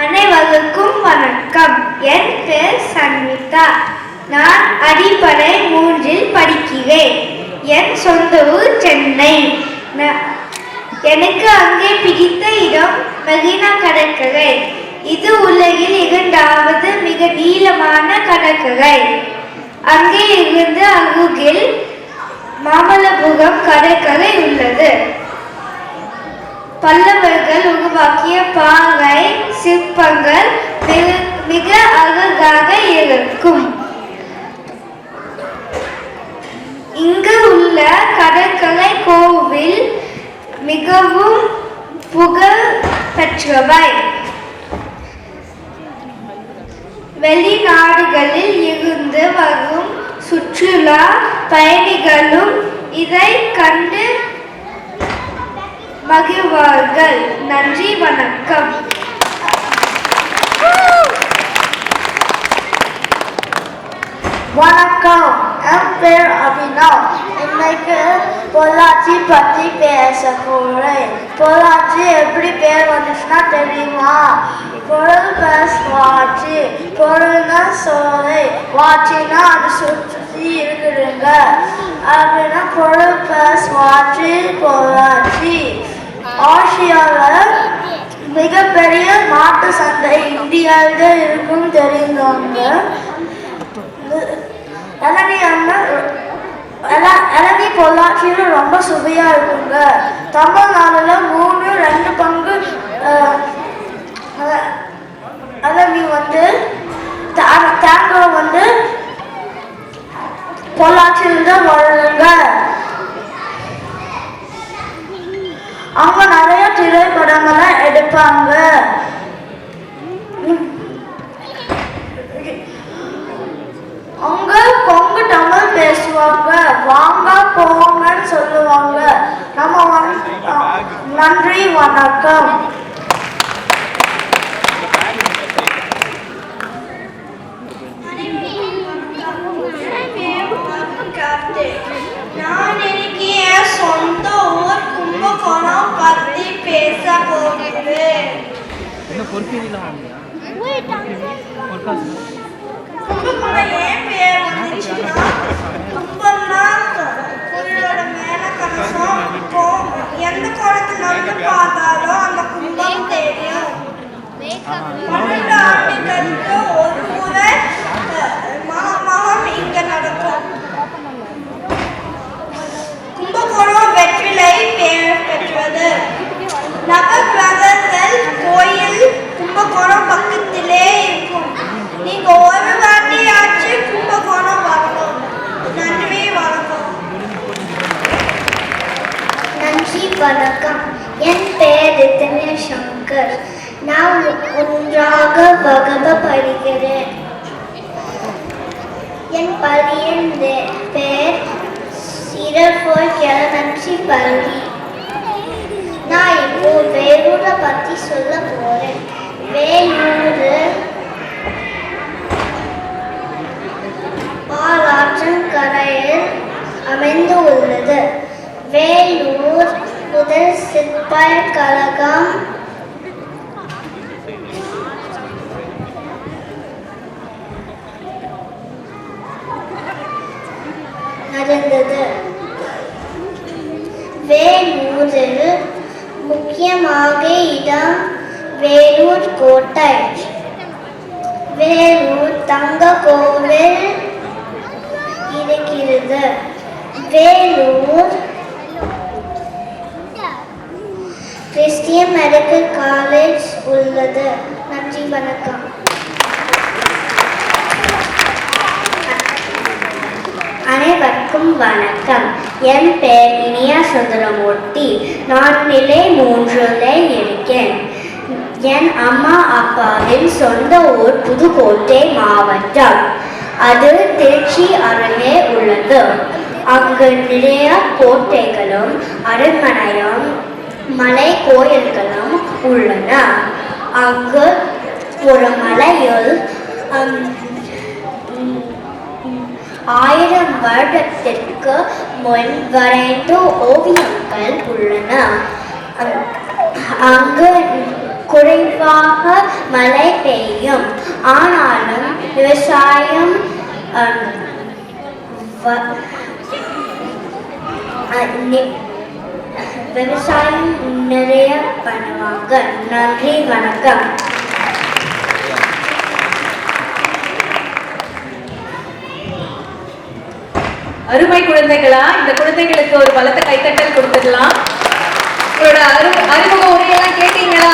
அனைவருக்கும் வணக்கம். என் பெயர் சன்மிதா. நான் அடிப்படை 3இல் படிக்கிறேன். என் சொந்த ஊர் சென்னை. எனக்கு அங்கே பிடித்த இடம் மெரினா கடற்கரை. இது உலகில் 2வது மிக நீளமான கடற்கரை. அங்கே இருந்து அருகில் மாமல்லபுரம் கடற்கரை உள்ளது. பல்லவர்கள் உருவாக்கிய பாறை சிற்பங்கள் மிக அழகாக இருக்கும். இங்கு உள்ள கடற்கரை கோவில் மிகவும் புகழ் பெற்றவை. வெளிநாடுகளில் இருந்து வரும் சுற்றுலா பயணிகளும் இதை கண்டு மகிழ்வார்கள். நன்றி, வணக்கம். வணக்கம். என் பேர் அபினவ். இன்னைக்கு பொள்ளாச்சி பற்றி பேச போறேன். பொள்ளாச்சி எப்படி பேர் வந்துச்சுன்னா தெரியுமா? பொருள் பிளஸ் வாட்சி. பொருள்னா சோலை, வாட்சினா அது சுற்றி இருக்குதுங்க. அப்படின்னா பொருள் பிளஸ் வாட்சி பொள்ளாச்சி. ஆசியாவில் மிகப்பெரிய மாட்டு சந்தை இந்தியாவில் இருக்கும் தெரிந்தவங்க. இளநீ பொள்ளாச்சியில் ரொம்ப சுவையாக இருக்குங்க. தமிழ்நாடுல 2 பங்கு இளநீ தேங்காய் பொள்ளாச்சியில் தான் வருதுங்க. அவங்க நிறைய திரைப்படங்களை எடுப்பாங்க. அவங்க கொங்கு தமிழ் பேசுவாங்க. வாங்க போங்கன்னு சொல்லுவாங்க. நன்றி, வணக்கம். நான் இன்னைக்கு என் சொந்த ஊர் கும்பகோணம் பத்தி பேச போகிறேன். கும்பகோணம் ஏன் பேர் வந்துச்சுன்னா, கும்பம்னா கோயிலோட மேல கலசம் இருக்கும். எந்த கோணத்துல இருந்து பார்த்தாலும் அந்த கும்பம் தெரியும். 12 ஆண்டுகளுக்கு ஒரு முறை மகம் இங்க நடக்கும். கும்பகோணம் வெற்றிலை பெயர் பெற்றது. நவகிரகங்கள் கோயில் கும்பகோணம் பக்கத்திலே இருக்கும். நீங்க ஒரு வாட்டியாச்சு கும்பகோணம் வரணும். நன்றி, வணக்கம். நன்றி, வணக்கம். என் பெயர் ரித்தன்யா சங்கர். நான் 1ஆக வகுப்பு படிக்கிறேன். என் பள்ளியின் பெயர் சிறப்போர் கிளநன்றி பள்ளி. நான் இப்போ வேலூரை பற்றி சொல்ல போறேன். வேலூர் பாலாற்றங்கரையில் அமைந்து உள்ளது. வேலூர் முதல் சிற்பக் கழகம் நடந்தது. வேலூரில் முக்கியமாக இடம் வேலூர் கோட்டை. வேலூர் தங்க கோவில் இருக்கிறது. வேலூர் கிறிஸ்டியன் மெடிக்கல் காலேஜ் உள்ளது. நன்றி, வணக்கம். அனைவருக்கும் வணக்கம். என் பெயர் இனியா சுந்தரமூர்த்தி. நான் நிலை 3இல் இருக்கேன். என் அம்மா அப்பாவின் சொந்த ஊர் புதுக்கோட்டை மாவட்டம். அது திருச்சி அருகே உள்ளது. அங்கு நிறைய கோட்டைகளும் அரண்மனையும் மலை கோயில்களும் உள்ளன. அங்கு ஒரு மலையில் 1000 வருடத்திற்கு முன் வரைந்த ஓவியங்கள் உள்ளன. அங்கு குறைவாக மழை பெய்யும். ஆனாலும் விவசாயம் விவசாயம் நிறைய பண்ணுவாங்க. நன்றி, வணக்கம். அருமை குழந்தைகளா, இந்த குழந்தைகளுக்கு ஒரு பலத்த கைத்தட்டல் கொடுத்துடலாம். உங்களோட அறிமுக உரையெல்லாம் கேட்டீங்களா?